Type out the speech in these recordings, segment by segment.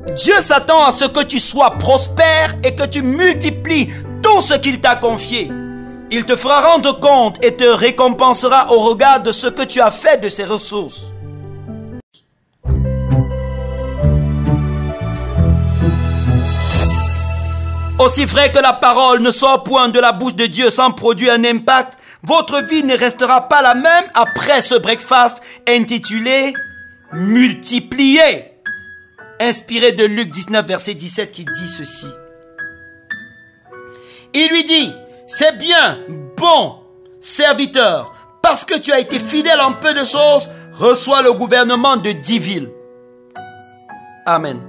Dieu s'attend à ce que tu sois prospère et que tu multiplies tout ce qu'il t'a confié. Il te fera rendre compte et te récompensera au regard de ce que tu as fait de ses ressources. Aussi vrai que la parole ne sort point de la bouche de Dieu sans produire un impact, votre vie ne restera pas la même après ce breakfast intitulé « Multiplier ». Inspiré de Luc 19, verset 17 qui dit ceci. Il lui dit, « C'est bien, bon serviteur, parce que tu as été fidèle en peu de choses, reçois le gouvernement de 10 villes. » Amen.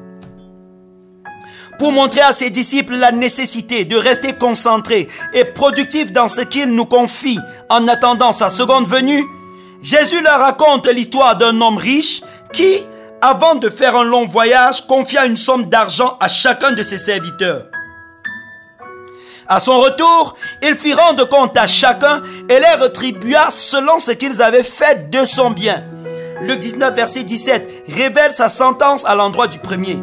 Pour montrer à ses disciples la nécessité de rester concentrés et productifs dans ce qu'il nous confie en attendant sa seconde venue, Jésus leur raconte l'histoire d'un homme riche qui, avant de faire un long voyage, confia une somme d'argent à chacun de ses serviteurs. À son retour, il fit rendre compte à chacun et les retribua selon ce qu'ils avaient fait de son bien. Luc 19, verset 17 révèle sa sentence à l'endroit du premier.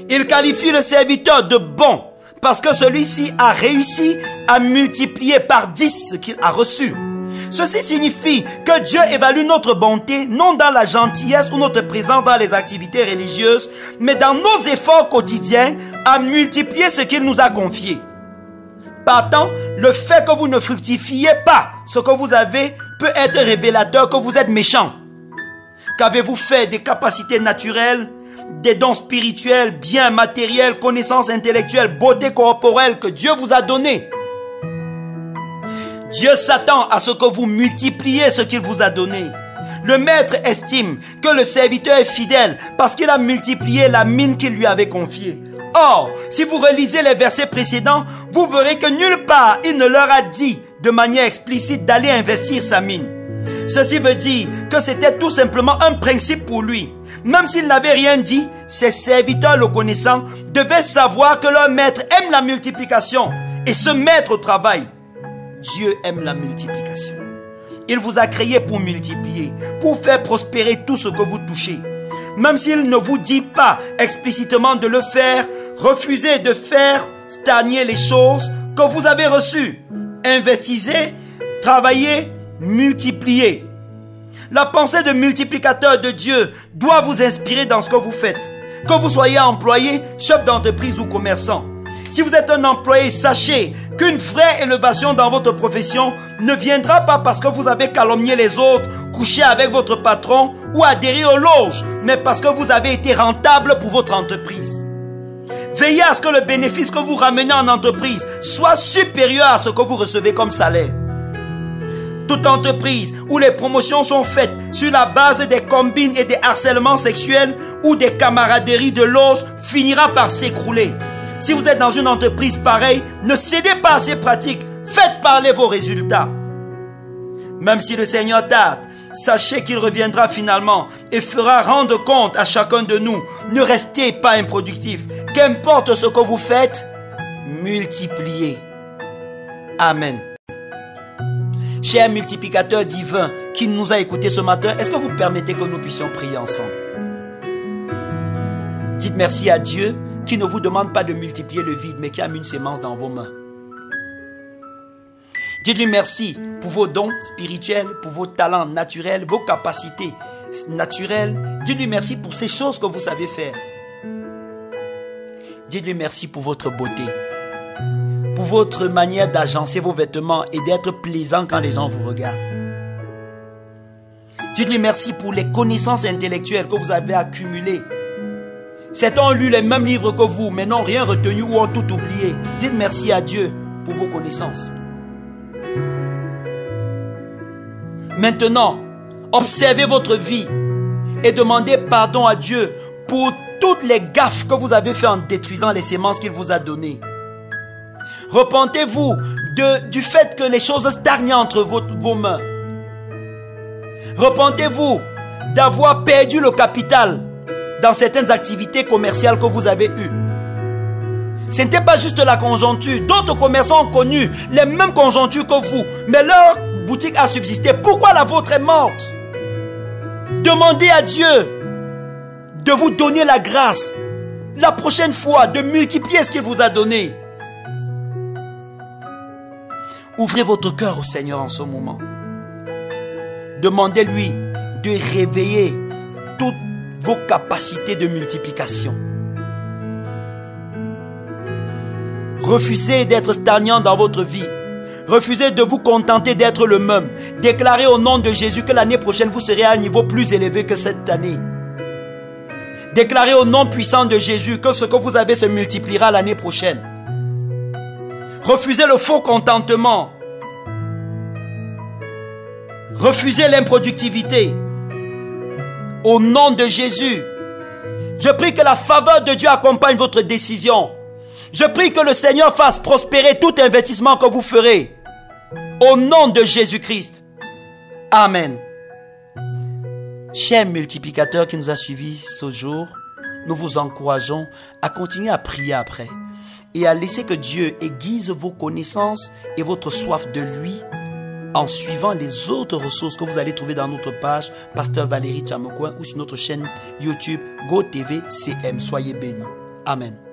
Il qualifie le serviteur de bon parce que celui-ci a réussi à multiplier par 10 ce qu'il a reçu. Ceci signifie que Dieu évalue notre bonté non dans la gentillesse ou notre présence dans les activités religieuses, mais dans nos efforts quotidiens à multiplier ce qu'il nous a confié. Partant, le fait que vous ne fructifiez pas ce que vous avez peut être révélateur que vous êtes méchant. Qu'avez-vous fait des capacités naturelles, des dons spirituels, biens matériels, connaissances intellectuelles, beauté corporelle que Dieu vous a donné? Dieu s'attend à ce que vous multipliez ce qu'il vous a donné. Le maître estime que le serviteur est fidèle parce qu'il a multiplié la mine qu'il lui avait confiée. Or, si vous relisez les versets précédents, vous verrez que nulle part il ne leur a dit de manière explicite d'aller investir sa mine. Ceci veut dire que c'était tout simplement un principe pour lui. Même s'il n'avait rien dit, ses serviteurs le connaissant devaient savoir que leur maître aime la multiplication et se mettre au travail. Dieu aime la multiplication. Il vous a créé pour multiplier, pour faire prospérer tout ce que vous touchez. Même s'il ne vous dit pas explicitement de le faire, refusez de faire stagner les choses que vous avez reçues. Investissez, travaillez, multipliez. La pensée de multiplicateur de Dieu doit vous inspirer dans ce que vous faites. Que vous soyez employé, chef d'entreprise ou commerçant. Si vous êtes un employé, sachez qu'une vraie élévation dans votre profession ne viendra pas parce que vous avez calomnié les autres, couché avec votre patron ou adhéré aux loges, mais parce que vous avez été rentable pour votre entreprise. Veillez à ce que le bénéfice que vous ramenez en entreprise soit supérieur à ce que vous recevez comme salaire. Toute entreprise où les promotions sont faites sur la base des combines et des harcèlements sexuels ou des camaraderies de loge finira par s'écrouler. Si vous êtes dans une entreprise pareille, ne cédez pas à ces pratiques. Faites parler vos résultats. Même si le Seigneur tarde, sachez qu'il reviendra finalement et fera rendre compte à chacun de nous. Ne restez pas improductifs. Qu'importe ce que vous faites, multipliez. Amen. Cher multiplicateur divin qui nous a écoutés ce matin, est-ce que vous permettez que nous puissions prier ensemble? Dites merci à Dieu qui ne vous demande pas de multiplier le vide, mais qui a mis une sémence dans vos mains. Dites-lui merci pour vos dons spirituels, pour vos talents naturels, vos capacités naturelles. Dites-lui merci pour ces choses que vous savez faire. Dites-lui merci pour votre beauté, pour votre manière d'agencer vos vêtements et d'être plaisant quand les gens vous regardent. Dites-lui merci pour les connaissances intellectuelles que vous avez accumulées. Certains ont lu les mêmes livres que vous, mais n'ont rien retenu ou ont tout oublié. Dites merci à Dieu pour vos connaissances. Maintenant, observez votre vie et demandez pardon à Dieu pour toutes les gaffes que vous avez faites en détruisant les semences qu'il vous a données. Repentez-vous du fait que les choses stagnent entre vos mains. Repentez-vous d'avoir perdu le capital dans certaines activités commerciales que vous avez eues. Ce n'était pas juste la conjoncture. D'autres commerçants ont connu les mêmes conjonctures que vous, mais leur boutique a subsisté. Pourquoi la vôtre est morte? Demandez à Dieu de vous donner la grâce, la prochaine fois, de multiplier ce qu'il vous a donné. Ouvrez votre cœur au Seigneur en ce moment. Demandez-lui de réveiller toutes vos capacités de multiplication. Refusez d'être stagnant dans votre vie. Refusez de vous contenter d'être le même. Déclarez au nom de Jésus que l'année prochaine, vous serez à un niveau plus élevé que cette année. Déclarez au nom puissant de Jésus que ce que vous avez se multipliera l'année prochaine. Refusez le faux contentement. Refusez l'improductivité. Au nom de Jésus, je prie que la faveur de Dieu accompagne votre décision. Je prie que le Seigneur fasse prospérer tout investissement que vous ferez. Au nom de Jésus-Christ. Amen. Cher multiplicateur qui nous a suivis ce jour, nous vous encourageons à continuer à prier après et à laisser que Dieu aiguise vos connaissances et votre soif de lui en suivant les autres ressources que vous allez trouver dans notre page Pasteur Valérie Tchamecoin ou sur notre chaîne YouTube GoTV CM. Soyez bénis. Amen.